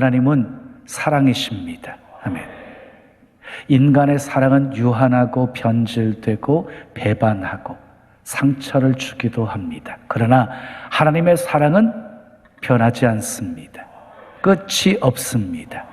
하나님은 사랑이십니다. 아멘. 인간의 사랑은 유한하고 변질되고 배반하고 상처를 주기도 합니다. 그러나 하나님의 사랑은 변하지 않습니다. 끝이 없습니다.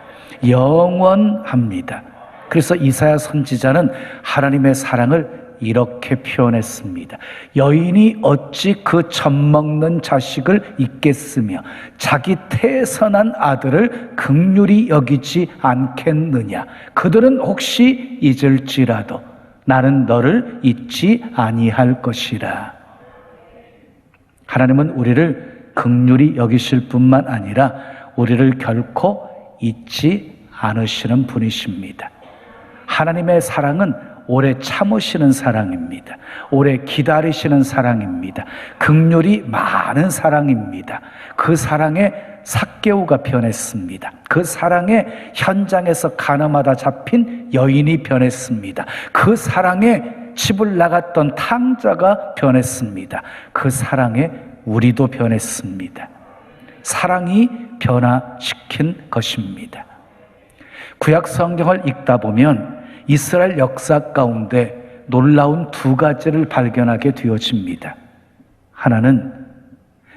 영원합니다. 그래서 이사야 선지자는 하나님의 사랑을 이렇게 표현했습니다. 여인이 어찌 그 젖먹는 자식을 잊겠으며 자기 태에서 난 아들을 긍휼히 여기지 않겠느냐. 그들은 혹시 잊을지라도 나는 너를 잊지 아니할 것이라. 하나님은 우리를 긍휼히 여기실 뿐만 아니라 우리를 결코 잊지 않으시는 분이십니다. 하나님의 사랑은 오래 참으시는 사랑입니다. 오래 기다리시는 사랑입니다. 긍휼이 많은 사랑입니다. 그 사랑에 삭개오가 변했습니다. 그 사랑에 현장에서 가늠하다 잡힌 여인이 변했습니다. 그 사랑에 집을 나갔던 탕자가 변했습니다. 그 사랑에 우리도 변했습니다. 사랑이 변화시킨 것입니다. 구약 성경을 읽다 보면 이스라엘 역사 가운데 놀라운 두 가지를 발견하게 되어집니다. 하나는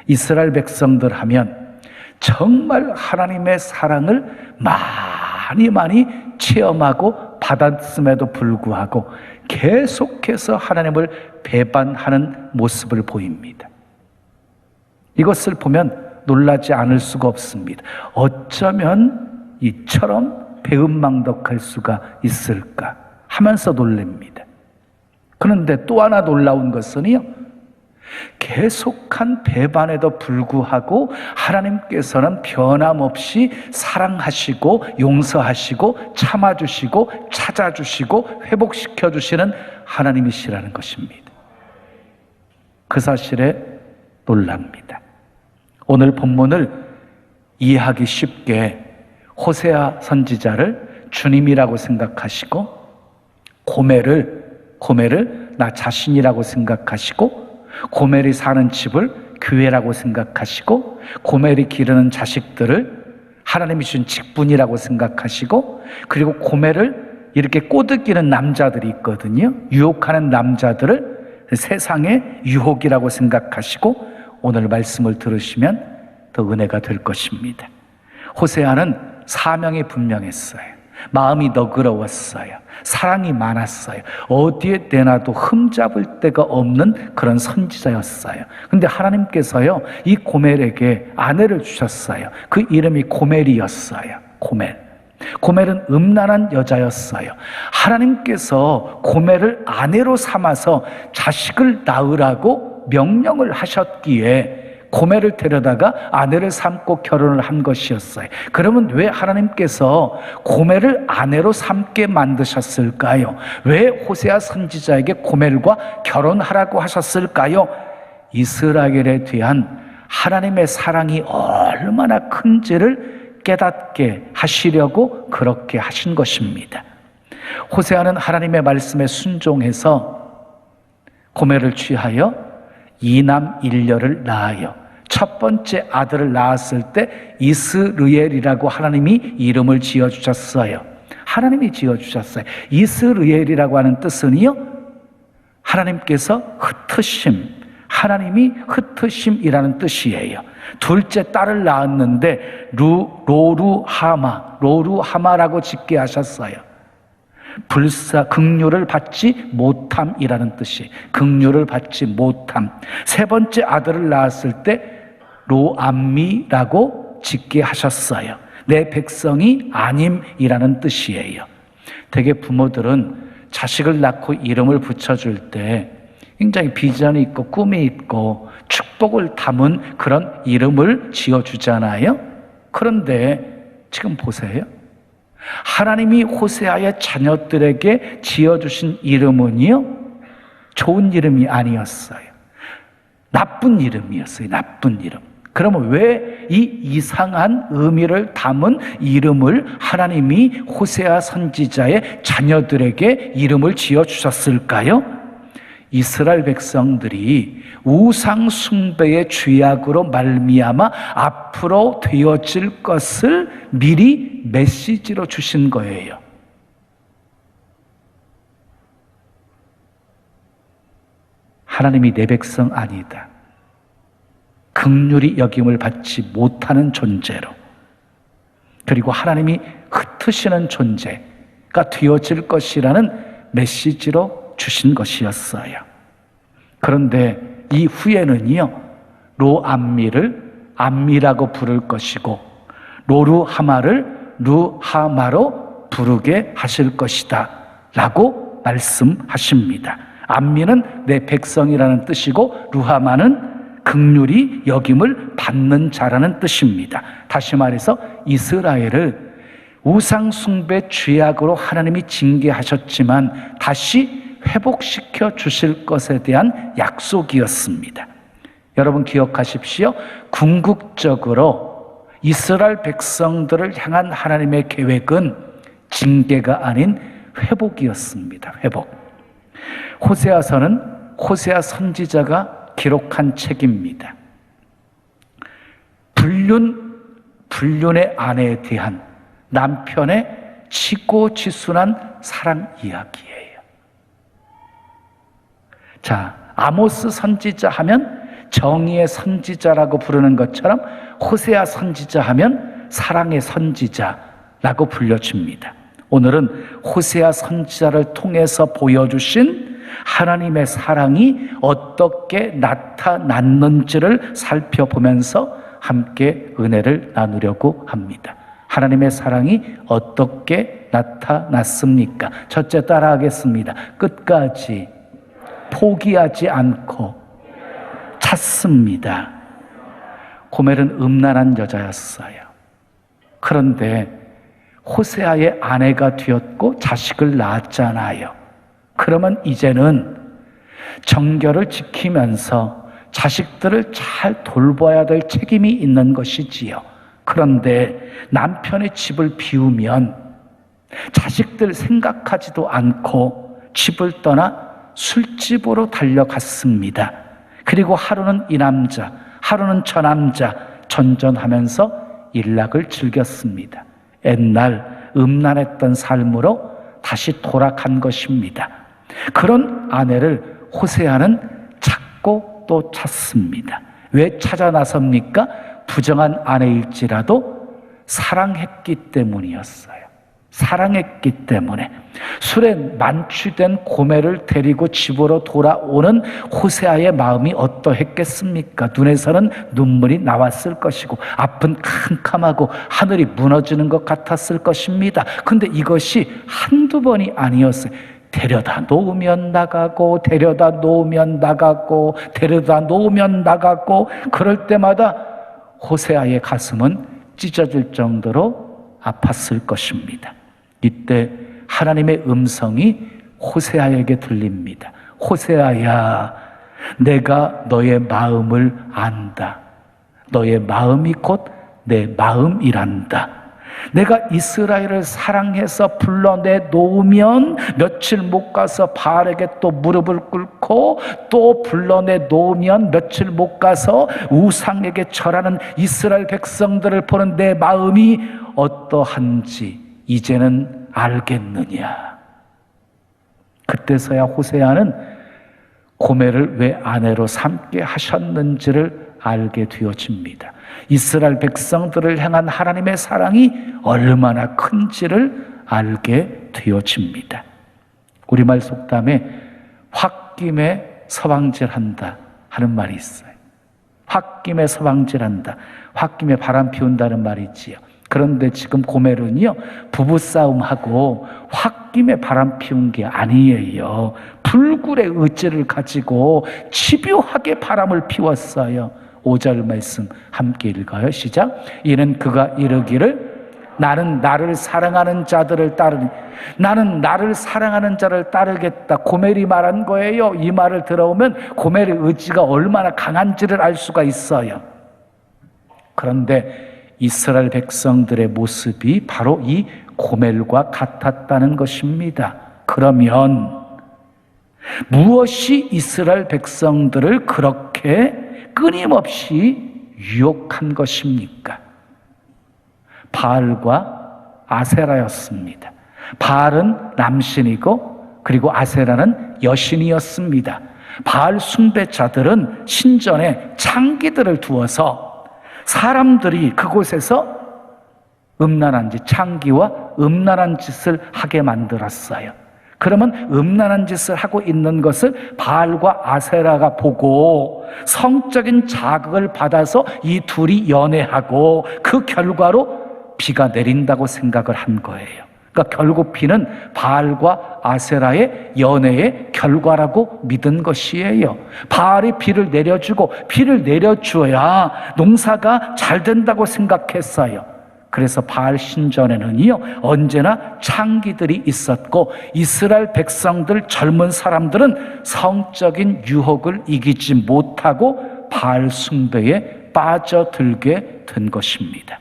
이스라엘 백성들 하면 정말 하나님의 사랑을 많이 체험하고 받았음에도 불구하고 계속해서 하나님을 배반하는 모습을 보입니다. 이것을 보면 놀라지 않을 수가 없습니다. 어쩌면 이처럼 배은망덕할 수가 있을까 하면서 놀랍니다. 그런데 또 하나 놀라운 것은요, 계속한 배반에도 불구하고 하나님께서는 변함없이 사랑하시고 용서하시고 참아주시고 찾아주시고 회복시켜주시는 하나님이시라는 것입니다. 그 사실에 놀랍니다. 오늘 본문을 이해하기 쉽게 호세아 선지자를 주님이라고 생각하시고 고멜을 나 자신이라고 생각하시고 고멜이 사는 집을 교회라고 생각하시고 고멜이 기르는 자식들을 하나님이 주신 직분이라고 생각하시고 그리고 고멜을 이렇게 꼬드기는 남자들이 있거든요. 유혹하는 남자들을 세상의 유혹이라고 생각하시고 오늘 말씀을 들으시면 더 은혜가 될 것입니다. 호세아는 사명이 분명했어요. 마음이 너그러웠어요. 사랑이 많았어요. 어디에 내놔도 흠잡을 데가 없는 그런 선지자였어요. 그런데 하나님께서요, 이 고멜에게 아내를 주셨어요. 그 이름이 고멜이었어요. 고멜은 음란한 여자였어요. 하나님께서 고멜을 아내로 삼아서 자식을 낳으라고 명령을 하셨기에 고멜을 데려다가 아내를 삼고 결혼을 한 것이었어요. 그러면 왜 하나님께서 고멜을 아내로 삼게 만드셨을까요? 왜 호세아 선지자에게 고멜과 결혼하라고 하셨을까요? 이스라엘에 대한 하나님의 사랑이 얼마나 큰지를 깨닫게 하시려고 그렇게 하신 것입니다. 호세아는 하나님의 말씀에 순종해서 고멜을 취하여 이남 일녀를 낳아요. 첫 번째 아들을 낳았을 때 이스르엘이라고 하나님이 이름을 지어주셨어요. 하나님이 지어주셨어요. 이스르엘이라고 하는 뜻은요, 하나님께서 하나님이 흩으심이라는 뜻이에요. 둘째 딸을 낳았는데 로루하마라고 짓게 하셨어요. 긍휼을 받지 못함이라는 뜻이 긍휼을 받지 못함. 세 번째 아들을 낳았을 때 로암미라고 짓게 하셨어요. 내 백성이 아님이라는 뜻이에요. 대개 부모들은 자식을 낳고 이름을 붙여줄 때 굉장히 비전이 있고 꿈이 있고 축복을 담은 그런 이름을 지어주잖아요. 그런데 지금 보세요. 하나님이 호세아의 자녀들에게 지어주신 이름은요, 좋은 이름이 아니었어요. 나쁜 이름이었어요. 나쁜 이름. 그러면 왜 이 이상한 의미를 담은 이름을 하나님이 호세아 선지자의 자녀들에게 이름을 지어주셨을까요? 이스라엘 백성들이 우상 숭배의 죄악으로 말미암아 앞으로 되어질 것을 미리 메시지로 주신 거예요. 하나님이 내 백성 아니다. 긍휼히 여김을 받지 못하는 존재로, 그리고 하나님이 흩으시는 존재가 되어질 것이라는 메시지로 주신 것이었어요. 그런데 이후에는요, 로암미를 암미라고 부를 것이고 로루하마를 루하마로 부르게 하실 것이다 라고 말씀하십니다. 암미는 내 백성이라는 뜻이고 루하마는 긍휼히 여김을 받는 자라는 뜻입니다. 다시 말해서 이스라엘을 우상 숭배 죄악으로 하나님이 징계하셨지만 다시 회복시켜 주실 것에 대한 약속이었습니다. 여러분 기억하십시오. 궁극적으로 이스라엘 백성들을 향한 하나님의 계획은 징계가 아닌 회복이었습니다. 회복. 호세아서는 호세아 선지자가 기록한 책입니다. 불륜의 아내에 대한 남편의 치고치순한 사랑 이야기예요. 자, 아모스 선지자 하면 정의의 선지자라고 부르는 것처럼 호세아 선지자 하면 사랑의 선지자라고 불려집니다. 오늘은 호세아 선지자를 통해서 보여주신 하나님의 사랑이 어떻게 나타났는지를 살펴보면서 함께 은혜를 나누려고 합니다. 하나님의 사랑이 어떻게 나타났습니까? 첫째 따라하겠습니다. 끝까지 포기하지 않고 찾습니다. 고멜은 음란한 여자였어요. 그런데 호세아의 아내가 되었고 자식을 낳았잖아요. 그러면 이제는 정결을 지키면서 자식들을 잘 돌봐야 될 책임이 있는 것이지요. 그런데 남편의 집을 비우면 자식들 생각하지도 않고 집을 떠나 술집으로 달려갔습니다. 그리고 하루는 이 남자, 하루는 저 남자 전전하면서 일락을 즐겼습니다. 옛날 음란했던 삶으로 다시 돌아간 것입니다. 그런 아내를 호세아는 찾고 또 찾습니다. 왜 찾아 나섭니까? 부정한 아내일지라도 사랑했기 때문이었어요. 사랑했기 때문에. 술에 만취된 고멜을 데리고 집으로 돌아오는 호세아의 마음이 어떠했겠습니까? 눈에서는 눈물이 나왔을 것이고 앞은 캄캄하고 하늘이 무너지는 것 같았을 것입니다. 근데 이것이 한두 번이 아니었어요. 데려다 놓으면 나가고 데려다 놓으면 나가고 데려다 놓으면 나가고, 그럴 때마다 호세아의 가슴은 찢어질 정도로 아팠을 것입니다. 이때 하나님의 음성이 호세아에게 들립니다. 호세아야, 내가 너의 마음을 안다. 너의 마음이 곧 내 마음이란다. 내가 이스라엘을 사랑해서 불러내 놓으면 며칠 못 가서 바알에게 또 무릎을 꿇고, 또 불러내 놓으면 며칠 못 가서 우상에게 절하는 이스라엘 백성들을 보는 내 마음이 어떠한지 이제는 알겠느냐. 그때서야 호세아는 고멜을 왜 아내로 삼게 하셨는지를 알게 되어집니다. 이스라엘 백성들을 향한 하나님의 사랑이 얼마나 큰지를 알게 되어집니다. 우리말 속담에 홧김에 서방질한다 하는 말이 있어요. 홧김에 서방질한다, 홧김에 바람 피운다는 말이지요. 그런데 지금 고멜은요, 부부싸움하고 홧김에 바람 피운 게 아니에요. 불굴의 의지를 가지고 집요하게 바람을 피웠어요. 5절 말씀 함께 읽어요. 시작. 이는 그가 이르기를 나는 나를 사랑하는 자들을 따르니, 나는 나를 사랑하는 자를 따르겠다. 고멜이 말한 거예요. 이 말을 들어오면 고멜의 의지가 얼마나 강한지를 알 수가 있어요. 그런데 이스라엘 백성들의 모습이 바로 이 고멜과 같았다는 것입니다. 그러면 무엇이 이스라엘 백성들을 그렇게 끊임없이 유혹한 것입니까? 바알과 아세라였습니다. 바알은 남신이고 그리고 아세라는 여신이었습니다. 바알 숭배자들은 신전에 창기들을 두어서 사람들이 그곳에서 음란한 짓, 창기와 음란한 짓을 하게 만들었어요. 그러면 음란한 짓을 하고 있는 것을 바알과 아세라가 보고 성적인 자극을 받아서 이 둘이 연애하고 그 결과로 비가 내린다고 생각을 한 거예요. 그러니까 결국 비는 바알과 아세라의 연애의 결과라고 믿은 것이에요. 바알이 비를 내려주고 비를 내려줘야 농사가 잘 된다고 생각했어요. 그래서 바알 신전에는요 언제나 창기들이 있었고 이스라엘 백성들 젊은 사람들은 성적인 유혹을 이기지 못하고 바알 숭배에 빠져들게 된 것입니다.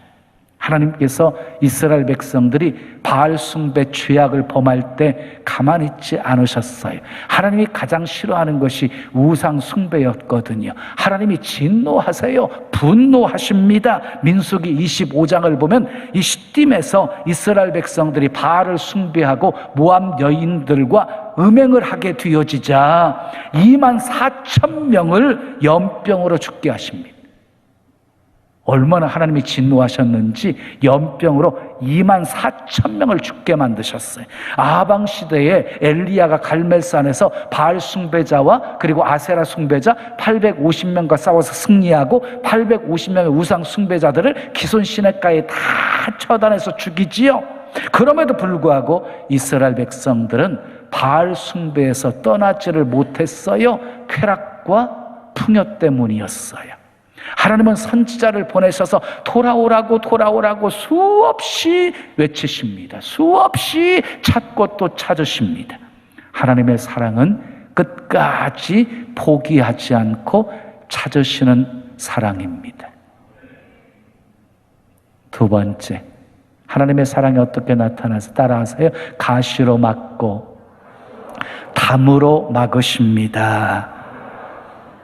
하나님께서 이스라엘 백성들이 바알 숭배 죄악을 범할 때 가만히 있지 않으셨어요. 하나님이 가장 싫어하는 것이 우상 숭배였거든요. 하나님이 진노하세요. 분노하십니다. 민수기 25장을 보면 이 시딤에서 이스라엘 백성들이 바알을 숭배하고 모압 여인들과 음행을 하게 되어지자 24,000명을 연병으로 죽게 하십니다. 얼마나 하나님이 진노하셨는지 연병으로 24,000명을 죽게 만드셨어요. 아방 시대에 엘리야가 갈멜산에서 바알 숭배자와 그리고 아세라 숭배자 850명과 싸워서 승리하고 850명의 우상 숭배자들을 기손 시냇가에 다 처단해서 죽이지요. 그럼에도 불구하고 이스라엘 백성들은 바알 숭배에서 떠나지를 못했어요. 쾌락과 풍요 때문이었어요. 하나님은 선지자를 보내셔서 돌아오라고 수없이 외치십니다. 수없이 찾고 또 찾으십니다. 하나님의 사랑은 끝까지 포기하지 않고 찾으시는 사랑입니다. 두 번째, 하나님의 사랑이 어떻게 나타나서 따라하세요? 가시로 막고 담으로 막으십니다.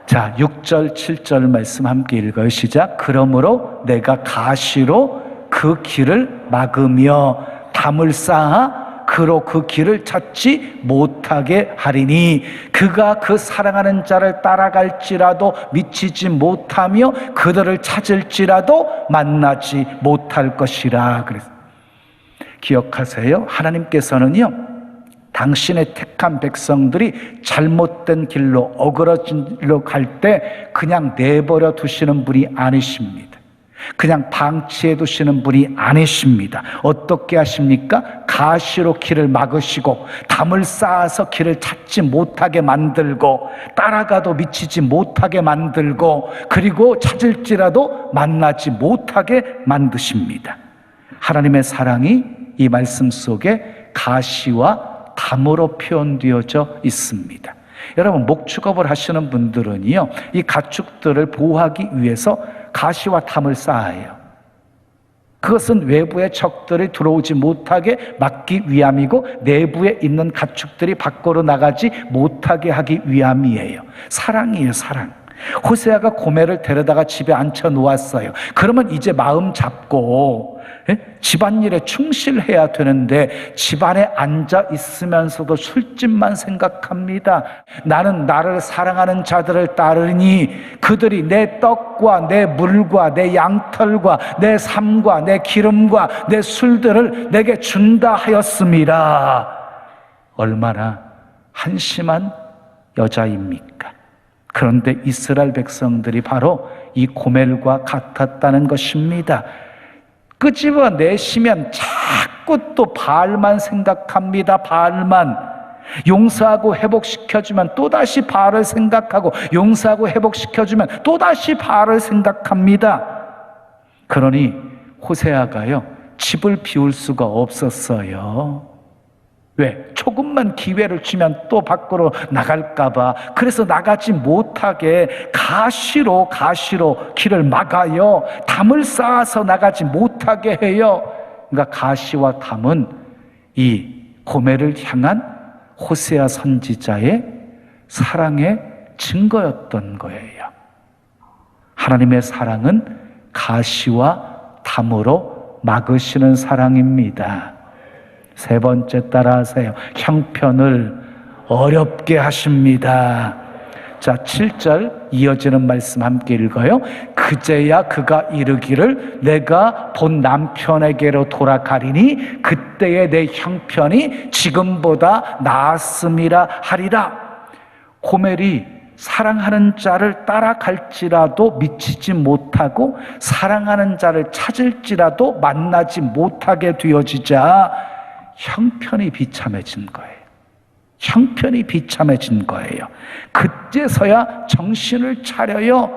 자, 6절, 7절 말씀 함께 읽어요. 시작. 그러므로 내가 가시로 그 길을 막으며 담을 쌓아 그로 그 길을 찾지 못하게 하리니 그가 그 사랑하는 자를 따라갈지라도 미치지 못하며 그들을 찾을지라도 만나지 못할 것이라. 그래서 기억하세요. 하나님께서는요 당신의 택한 백성들이 잘못된 길로 어그러진 길로 갈 때 그냥 내버려 두시는 분이 아니십니다. 그냥 방치해 두시는 분이 아니십니다. 어떻게 하십니까? 가시로 길을 막으시고 담을 쌓아서 길을 찾지 못하게 만들고 따라가도 미치지 못하게 만들고 그리고 찾을지라도 만나지 못하게 만드십니다. 하나님의 사랑이 이 말씀 속에 가시와 담으로 표현되어져 있습니다. 여러분 목축업을 하시는 분들은요 이 가축들을 보호하기 위해서 가시와 담을 쌓아요. 그것은 외부의 적들이 들어오지 못하게 막기 위함이고 내부에 있는 가축들이 밖으로 나가지 못하게 하기 위함이에요. 사랑이에요, 사랑. 호세아가 고멜을 데려다가 집에 앉혀 놓았어요. 그러면 이제 마음 잡고 집안일에 충실해야 되는데 집안에 앉아 있으면서도 술집만 생각합니다. 나는 나를 사랑하는 자들을 따르니 그들이 내 떡과 내 물과 내 양털과 내 삶과 내 기름과 내 술들을 내게 준다 하였습니다. 얼마나 한심한 여자입니까? 그런데 이스라엘 백성들이 바로 이 고멜과 같았다는 것입니다. 끄집어내시면 자꾸 또 바알만 생각합니다. 바알만. 용서하고 회복시켜주면 또다시 바알을 생각하고 용서하고 회복시켜주면 또다시 바알을 생각합니다. 그러니 호세아가요 집을 비울 수가 없었어요. 왜? 조금만 기회를 주면 또 밖으로 나갈까봐. 그래서 나가지 못하게 가시로 길을 막아요. 담을 쌓아서 나가지 못하게 해요. 그러니까 가시와 담은 이 고멜을 향한 호세아 선지자의 사랑의 증거였던 거예요. 하나님의 사랑은 가시와 담으로 막으시는 사랑입니다. 세 번째 따라하세요. 형편을 어렵게 하십니다. 자, 7절 이어지는 말씀 함께 읽어요. 그제야 그가 이르기를 내가 본 남편에게로 돌아가리니 그때의 내 형편이 지금보다 나았음이라 하리라. 고멜이 사랑하는 자를 따라갈지라도 미치지 못하고 사랑하는 자를 찾을지라도 만나지 못하게 되어지자 형편이 비참해진 거예요. 형편이 비참해진 거예요. 그때서야 정신을 차려요.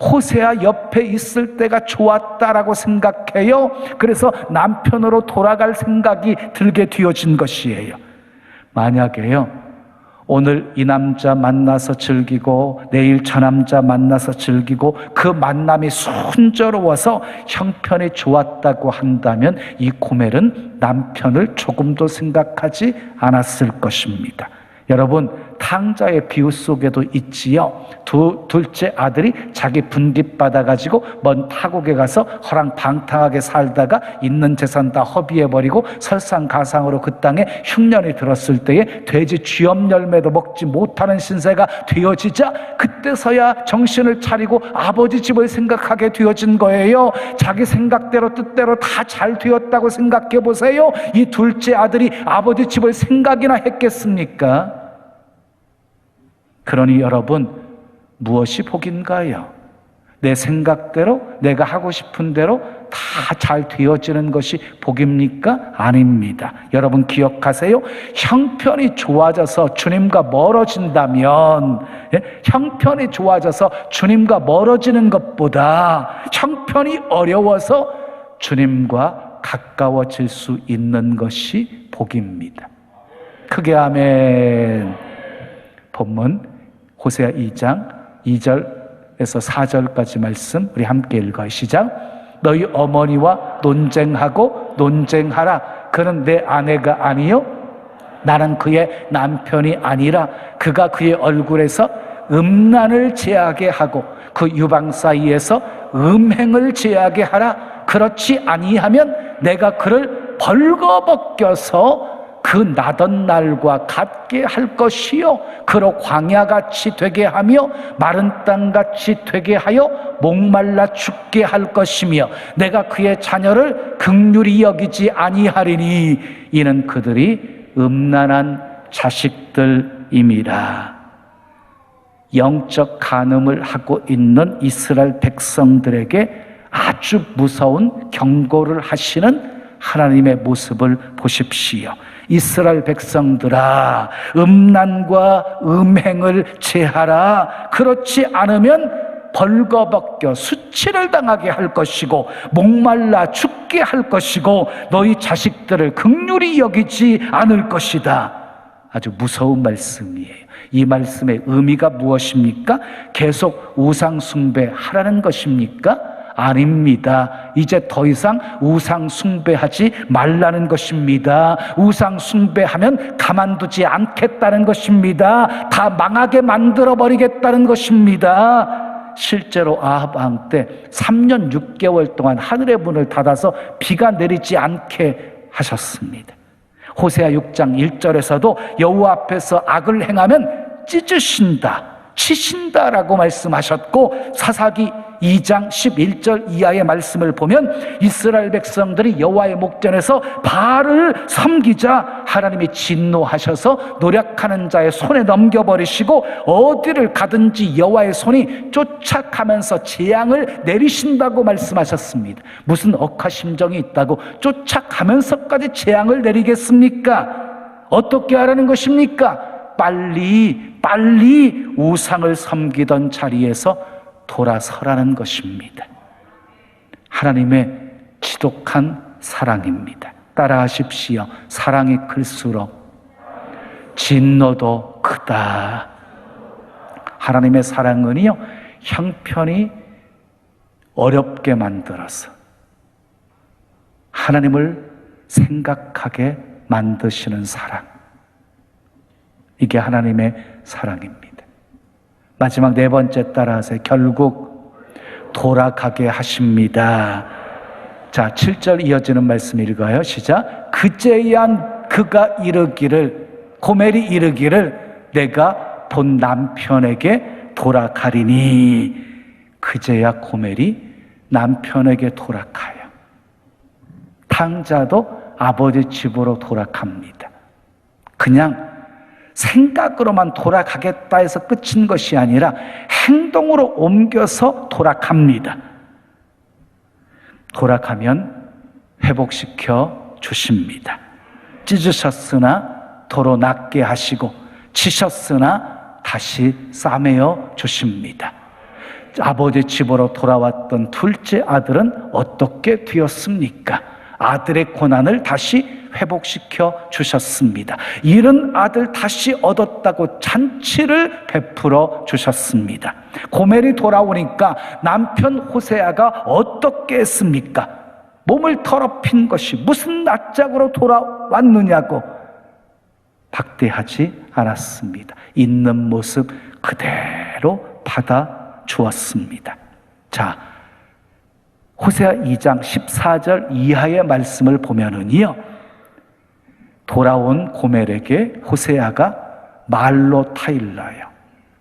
호세아 옆에 있을 때가 좋았다라고 생각해요. 그래서 남편으로 돌아갈 생각이 들게 되어진 것이에요. 만약에요, 오늘 이 남자 만나서 즐기고 내일 저 남자 만나서 즐기고 그 만남이 순조로워서 형편이 좋았다고 한다면 이 고멜은 남편을 조금도 생각하지 않았을 것입니다. 여러분, 탕자의 비유 속에도 있지요. 둘째 아들이 자기 분깃 받아가지고 먼 타국에 가서 허랑방탕하게 살다가 있는 재산 다 허비해버리고 설상가상으로 그 땅에 흉년이 들었을 때에 돼지 쥐엄 열매도 먹지 못하는 신세가 되어지자 그때서야 정신을 차리고 아버지 집을 생각하게 되어진 거예요. 자기 생각대로 뜻대로 다 잘 되었다고 생각해 보세요. 이 둘째 아들이 아버지 집을 생각이나 했겠습니까? 그러니 여러분, 무엇이 복인가요? 내 생각대로 내가 하고 싶은 대로 다 잘 되어지는 것이 복입니까? 아닙니다. 여러분 기억하세요. 형편이 좋아져서 주님과 멀어진다면, 형편이 좋아져서 주님과 멀어지는 것보다 형편이 어려워서 주님과 가까워질 수 있는 것이 복입니다. 크게 아멘. 본문 호세아 2장 2절에서 4절까지 말씀 우리 함께 읽어요. 시작. 너희 어머니와 논쟁하라. 그는 내 아내가 아니요 나는 그의 남편이 아니라 그가 그의 얼굴에서 음란을 제하게 하고 그 유방 사이에서 음행을 제하게 하라. 그렇지 아니하면 내가 그를 벌거벗겨서 그 나던 날과 같게 할 것이요 그로 광야같이 되게 하며 마른 땅같이 되게 하여 목말라 죽게 할 것이며 내가 그의 자녀를 긍휼히 여기지 아니하리니 이는 그들이 음란한 자식들임이라. 영적 간음을 하고 있는 이스라엘 백성들에게 아주 무서운 경고를 하시는 하나님의 모습을 보십시오. 이스라엘 백성들아, 음란과 음행을 제하라. 그렇지 않으면 벌거벗겨 수치를 당하게 할 것이고 목말라 죽게 할 것이고 너희 자식들을 긍휼히 여기지 않을 것이다. 아주 무서운 말씀이에요. 이 말씀의 의미가 무엇입니까? 계속 우상 숭배하라는 것입니까? 아닙니다. 이제 더 이상 우상 숭배하지 말라는 것입니다. 우상 숭배하면 가만두지 않겠다는 것입니다. 다 망하게 만들어버리겠다는 것입니다. 실제로 아합 왕 때 3년 6개월 동안 하늘의 문을 닫아서 비가 내리지 않게 하셨습니다. 호세아 6장 1절에서도 여호와 앞에서 악을 행하면 찢으신다, 치신다라고 말씀하셨고 사사기 2장 11절 이하의 말씀을 보면 이스라엘 백성들이 여호와의 목전에서 바알을 섬기자 하나님이 진노하셔서 노력하는 자의 손에 넘겨버리시고 어디를 가든지 여호와의 손이 쫓아가면서 재앙을 내리신다고 말씀하셨습니다. 무슨 억하심정이 있다고 쫓아가면서까지 재앙을 내리겠습니까? 어떻게 하라는 것입니까? 빨리 우상을 섬기던 자리에서 돌아서라는 것입니다. 하나님의 지독한 사랑입니다. 따라하십시오. 사랑이 클수록 진노도 크다. 하나님의 사랑은요, 형편이 어렵게 만들어서 하나님을 생각하게 만드시는 사랑. 이게 하나님의 사랑입니다. 마지막 네 번째 따라하세요. 결국 돌아가게 하십니다. 자, 7절 이어지는 말씀 읽어요. 시작. 그제야 그가 이르기를, 고멜이 이르기를 내가 본 남편에게 돌아가리니. 그제야 고멜이 남편에게 돌아가요. 탕자도 아버지 집으로 돌아갑니다. 그냥 생각으로만 돌아가겠다 해서 끝인 것이 아니라 행동으로 옮겨서 돌아갑니다. 돌아가면 회복시켜 주십니다. 찢으셨으나 도로 낫게 하시고 치셨으나 다시 싸매어 주십니다. 아버지 집으로 돌아왔던 둘째 아들은 어떻게 되었습니까? 아들의 고난을 다시 회복시켜 주셨습니다. 잃은 아들 다시 얻었다고 잔치를 베풀어 주셨습니다. 고멜이 돌아오니까 남편 호세아가 어떻게 했습니까? 몸을 더럽힌 것이 무슨 낯짝으로 돌아왔느냐고 박대하지 않았습니다. 있는 모습 그대로 받아 주었습니다. 자, 호세아 2장 14절 이하의 말씀을 보면은요, 돌아온 고멜에게 호세아가 말로 타일러요.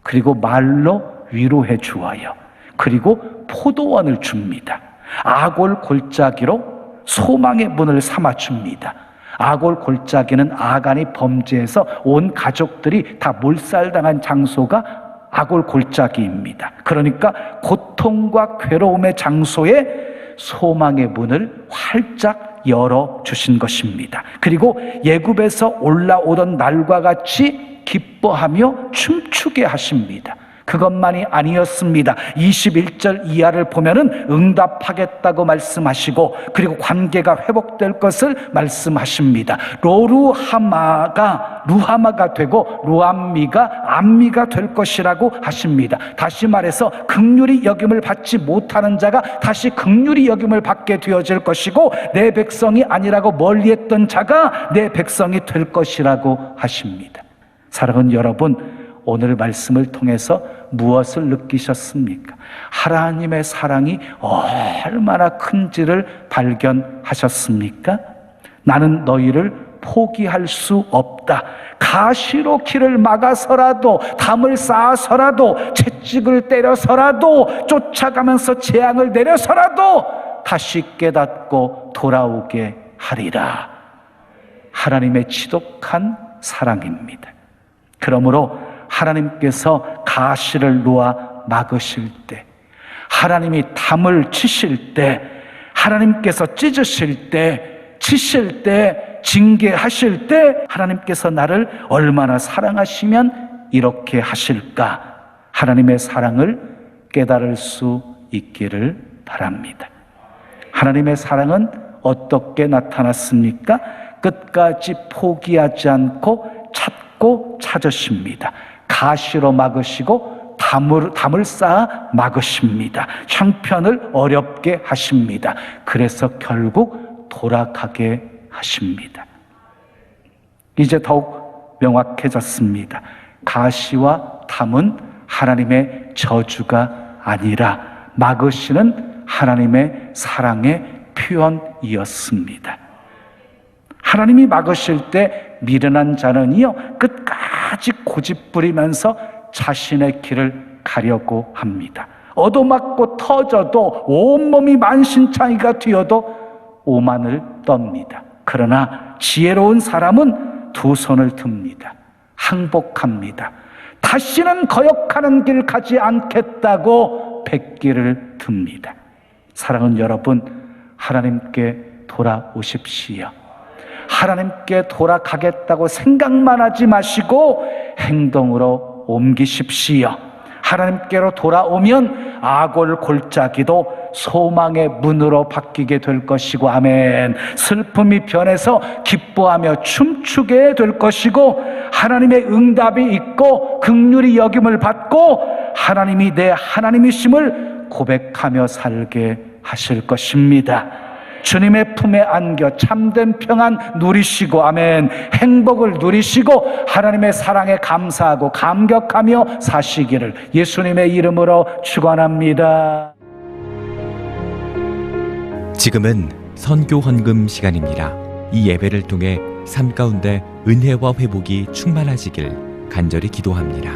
그리고 말로 위로해 주어요. 그리고 포도원을 줍니다. 아골 골짜기로 소망의 문을 삼아 줍니다. 아골 골짜기는 아간이 범죄해서 온 가족들이 다 몰살당한 장소가 아골 골짜기입니다. 그러니까 고통과 괴로움의 장소에 소망의 문을 활짝 열어주신 것입니다. 그리고 애굽에서 올라오던 날과 같이 기뻐하며 춤추게 하십니다. 그것만이 아니었습니다. 21절 이하를 보면은 응답하겠다고 말씀하시고, 그리고 관계가 회복될 것을 말씀하십니다. 루하마가 되고 루암미가 암미가 될 것이라고 하십니다. 다시 말해서 긍휼히 여김을 받지 못하는 자가 다시 긍휼히 여김을 받게 되어질 것이고, 내 백성이 아니라고 멀리했던 자가 내 백성이 될 것이라고 하십니다. 사랑하는 여러분, 오늘 말씀을 통해서 무엇을 느끼셨습니까? 하나님의 사랑이 얼마나 큰지를 발견하셨습니까? 나는 너희를 포기할 수 없다. 가시로 길을 막아서라도, 담을 쌓아서라도, 채찍을 때려서라도, 쫓아가면서 재앙을 내려서라도 다시 깨닫고 돌아오게 하리라. 하나님의 지독한 사랑입니다. 그러므로 하나님께서 가시를 놓아 막으실 때, 하나님이 담을 치실 때, 하나님께서 찢으실 때, 치실 때, 징계하실 때 하나님께서 나를 얼마나 사랑하시면 이렇게 하실까? 하나님의 사랑을 깨달을 수 있기를 바랍니다. 하나님의 사랑은 어떻게 나타났습니까? 끝까지 포기하지 않고 찾고 찾으십니다. 가시로 막으시고 담을 쌓아 막으십니다. 형편을 어렵게 하십니다. 그래서 결국 돌아가게 하십니다. 이제 더욱 명확해졌습니다. 가시와 담은 하나님의 저주가 아니라 막으시는 하나님의 사랑의 표현이었습니다. 하나님이 막으실 때 미련한 자는요, 끝까지 고집부리면서 자신의 길을 가려고 합니다. 얻어맞고 터져도, 온몸이 만신창이가 되어도 오만을 떱니다. 그러나 지혜로운 사람은 두 손을 듭니다. 항복합니다. 다시는 거역하는 길 가지 않겠다고 백길을 듭니다. 사랑하는 여러분, 하나님께 돌아오십시오. 하나님께 돌아가겠다고 생각만 하지 마시고 행동으로 옮기십시오. 하나님께로 돌아오면 아골 골짜기도 소망의 문으로 바뀌게 될 것이고, 아멘. 슬픔이 변해서 기뻐하며 춤추게 될 것이고, 하나님의 응답이 있고 긍휼히 여김을 받고 하나님이 내 하나님이심을 고백하며 살게 하실 것입니다. 주님의 품에 안겨 참된 평안 누리시고, 아멘, 행복을 누리시고 하나님의 사랑에 감사하고 감격하며 사시기를 예수님의 이름으로 축원합니다. 지금은 선교 헌금 시간입니다. 이 예배를 통해 삶 가운데 은혜와 회복이 충만하시길 간절히 기도합니다.